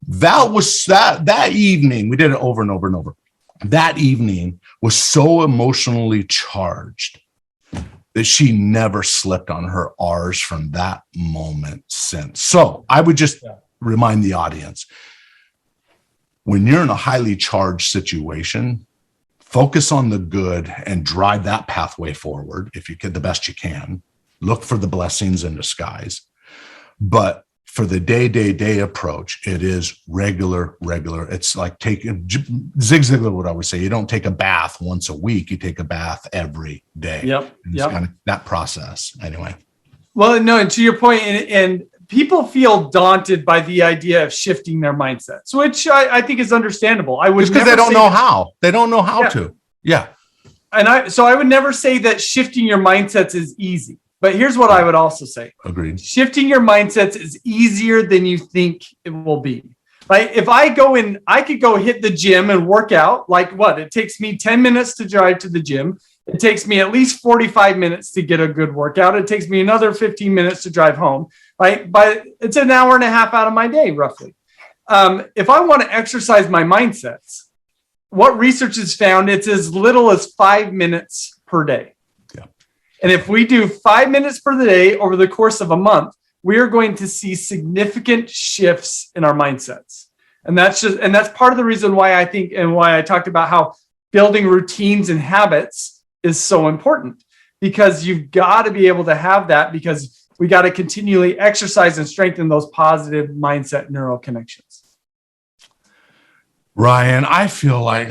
Speaker 2: That was that evening. We did it over and over and over. That evening was so emotionally charged that she never slipped on her R's from that moment since. So I would just remind the audience, when you're in a highly charged situation, focus on the good and drive that pathway forward if you can, the best you can. Look for the blessings in disguise. But for the day approach, it is regular. It's like taking, Zig Ziglar would always say, you don't take a bath once a week, you take a bath every day. It's kind of that process anyway.
Speaker 4: Well, no, and to your point, and people feel daunted by the idea of shifting their mindsets, which I think is understandable. I would
Speaker 2: just because they don't know how. They don't know how to. Yeah.
Speaker 4: And I would never say that shifting your mindsets is easy. But here's what I would also say.
Speaker 2: Agreed.
Speaker 4: Shifting your mindsets is easier than you think it will be. Right? If I go in, I could go hit the gym and work out. Like what? It takes me 10 minutes to drive to the gym. It takes me at least 45 minutes to get a good workout. It takes me another 15 minutes to drive home. Right? But it's an hour and a half out of my day, roughly. If I want to exercise my mindsets, what research has found, it's as little as 5 minutes per day. And if we do 5 minutes per day over the course of a month, we are going to see significant shifts in our mindsets. And that's part of the reason why I think, and why I talked about how building routines and habits is so important, because you've got to be able to have that, because we got to continually exercise and strengthen those positive mindset neural connections.
Speaker 2: Ryan, I feel like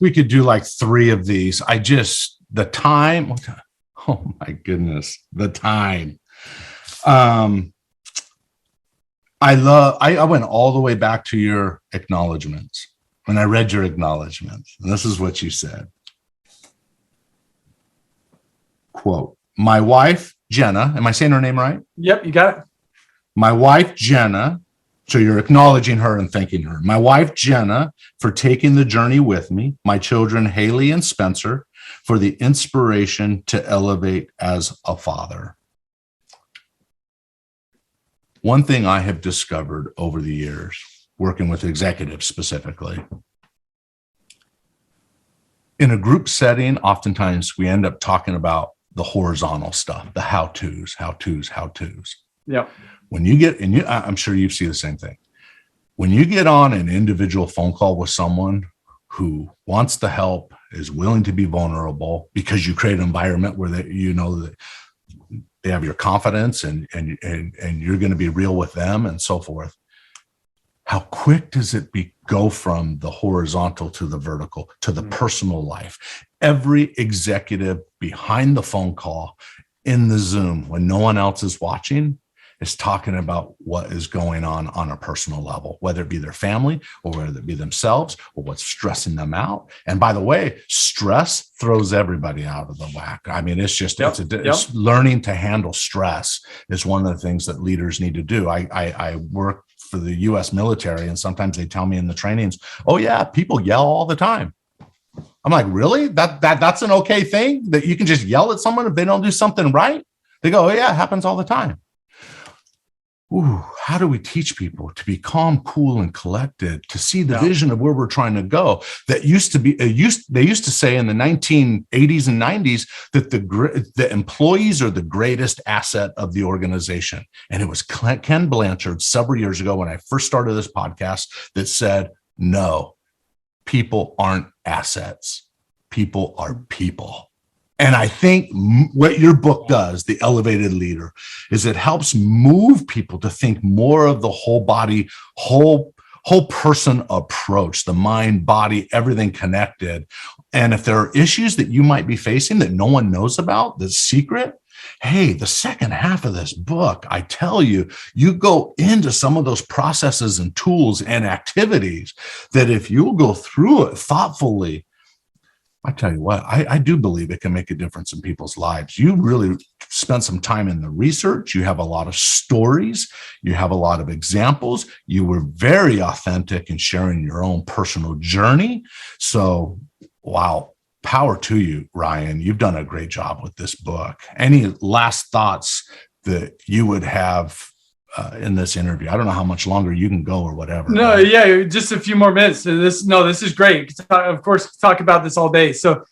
Speaker 2: we could do like 3 of these. The time. Oh my goodness, the time. I went all the way back to your acknowledgments when I read your acknowledgments. And this is what you said. Quote, my wife, Jenna, am I saying her name right?
Speaker 4: Yep, you got it.
Speaker 2: My wife, Jenna, so you're acknowledging her and thanking her. My wife, Jenna, for taking the journey with me. My children, Haley and Spencer, for the inspiration to elevate as a father. One thing I have discovered over the years, working with executives specifically, in a group setting, oftentimes we end up talking about the horizontal stuff, the how-tos.
Speaker 4: Yeah.
Speaker 2: When you get, and I'm sure you see the same thing. When you get on an individual phone call with someone who wants the help, is willing to be vulnerable, because you create an environment where that they have your confidence and you're going to be real with them and so forth. How quick does it go from the horizontal to the vertical to the personal life? Every executive behind the phone call, in the Zoom, when no one else is watching, is talking about what is going on a personal level, whether it be their family or whether it be themselves or what's stressing them out. And by the way, stress throws everybody out of the whack. I mean, it's just, it's learning to handle stress is one of the things that leaders need to do. I work for the U.S. military, and sometimes they tell me in the trainings, oh yeah, people yell all the time. I'm like, really? That's an okay thing, that you can just yell at someone if they don't do something right? They go, oh yeah, it happens all the time. Ooh, how do we teach people to be calm, cool, and collected, to see the vision of where we're trying to go? That used to be, they used to say in the 1980s and 90s that the employees are the greatest asset of the organization. And it was Ken Blanchard several years ago when I first started this podcast that said, no, people aren't assets. People are people. And I think what your book does, The Elevated Leader, is it helps move people to think more of the whole body, whole person approach, the mind, body, everything connected. And if there are issues that you might be facing that no one knows about, the secret, hey, the second half of this book, I tell you, you go into some of those processes and tools and activities that if you'll go through it thoughtfully, I tell you what, I do believe it can make a difference in people's lives. You really spent some time in the research. You have a lot of stories. You have a lot of examples. You were very authentic in sharing your own personal journey. So, wow, power to you, Ryan. You've done a great job with this book. Any last thoughts that you would have in this interview? I don't know how much longer you can go or whatever.
Speaker 4: No, yeah, just a few more minutes. This is great. Of course, talk about this all day. So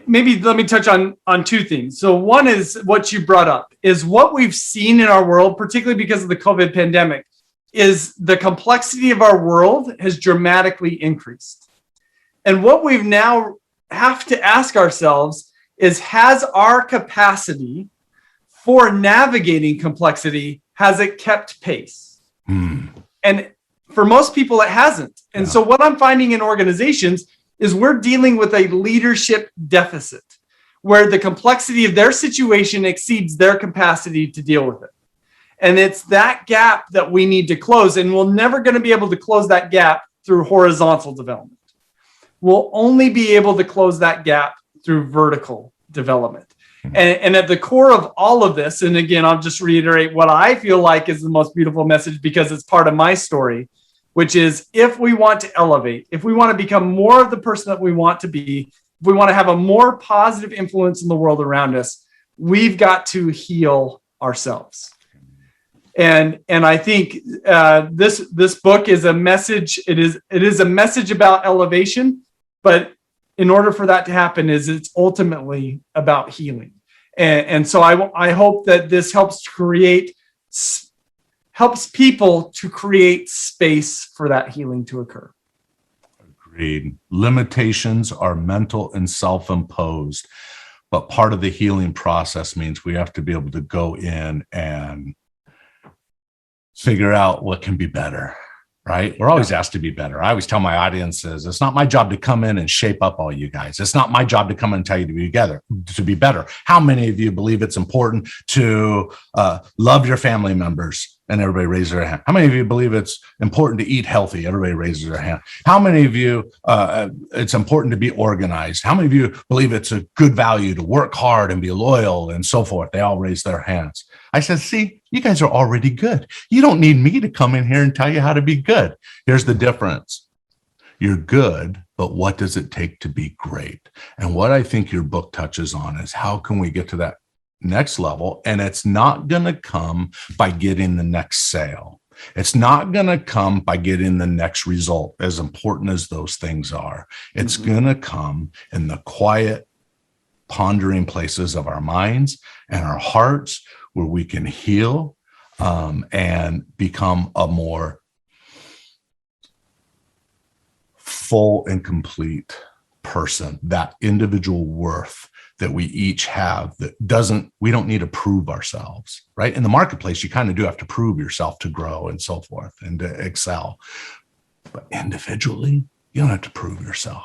Speaker 4: maybe let me touch on two things. So one is what you brought up is what we've seen in our world, particularly because of the COVID pandemic, is the complexity of our world has dramatically increased. And what we've now have to ask ourselves is, has our capacity for navigating complexity, has it kept pace? And for most people, it hasn't. And so what I'm finding in organizations is we're dealing with a leadership deficit where the complexity of their situation exceeds their capacity to deal with it. And it's that gap that we need to close. And we're never going to be able to close that gap through horizontal development. We'll only be able to close that gap through vertical development. And at the core of all of this, and again, I'll just reiterate what I feel like is the most beautiful message because it's part of my story, which is if we want to elevate, if we want to become more of the person that we want to be, if we want to have a more positive influence in the world around us, we've got to heal ourselves. And I think this book is a message. It is a message about elevation, but in order for that to happen, it's ultimately about healing. And so I hope that this helps people to create space for that healing to occur.
Speaker 2: Agreed. Limitations are mental and self-imposed, but part of the healing process means we have to be able to go in and figure out what can be better. Right? We're always asked to be better. I always tell my audiences, it's not my job to come in and shape up all you guys. It's not my job to come in and tell you to be better. How many of you believe it's important to love your family members? And everybody raises their hand. How many of you believe it's important to eat healthy? Everybody raises their hand. How many of you, it's important to be organized? How many of you believe it's a good value to work hard and be loyal and so forth? They all raise their hands. I said, see, you guys are already good. You don't need me to come in here and tell you how to be good. Here's the difference. You're good, but what does it take to be great? And what I think your book touches on is how can we get to that next level? And it's not going to come by getting the next sale. It's not going to come by getting the next result, as important as those things are. It's going to come in the quiet, pondering places of our minds and our hearts where we can heal and become a more full and complete person, that individual worth that we each have we don't need to prove ourselves, right? In the marketplace, you kind of do have to prove yourself to grow and so forth and to excel. But individually, you don't have to prove yourself.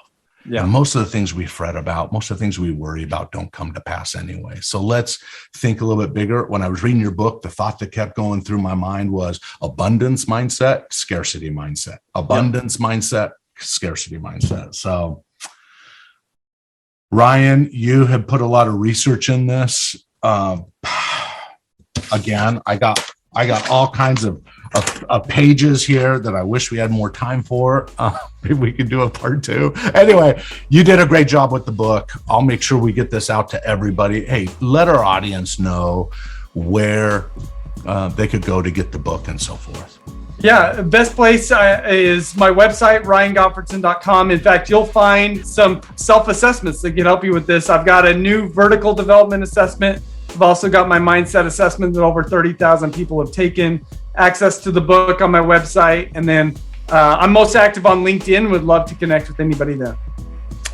Speaker 2: Yeah. And most of the things we fret about, most of the things we worry about don't come to pass anyway. So let's think a little bit bigger. When I was reading your book, the thought that kept going through my mind was abundance mindset, scarcity mindset, abundance mindset, scarcity mindset. So Ryan, you have put a lot of research in this. Again, I got all kinds of pages here that I wish we had more time for. Maybe we could do a part 2. Anyway, you did a great job with the book. I'll make sure we get this out to everybody. Hey, let our audience know where they could go to get the book and so forth.
Speaker 4: Yeah, best place is my website, ryangottfredson.com. In fact, you'll find some self-assessments that can help you with this. I've got a new vertical development assessment. I've also got my mindset assessment that over 30,000 people have taken. Access to the book on my website. And then I'm most active on LinkedIn. Would love to connect with anybody there.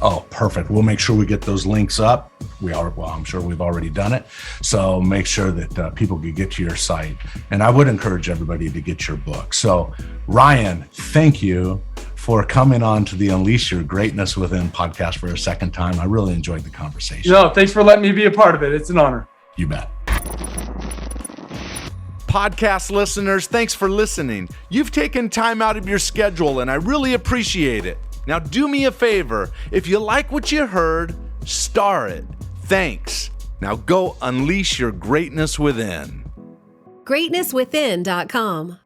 Speaker 2: Oh, perfect. We'll make sure we get those links up. I'm sure we've already done it. So make sure that people can get to your site. And I would encourage everybody to get your book. So Ryan, thank you for coming on to the Unleash Your Greatness Within podcast for a second time. I really enjoyed the conversation.
Speaker 4: No, thanks for letting me be a part of it. It's an honor.
Speaker 2: You bet.
Speaker 5: Podcast listeners, thanks for listening. You've taken time out of your schedule, and I really appreciate it. Now do me a favor. If you like what you heard, star it. Thanks. Now go unleash your greatness within.
Speaker 6: GreatnessWithin.com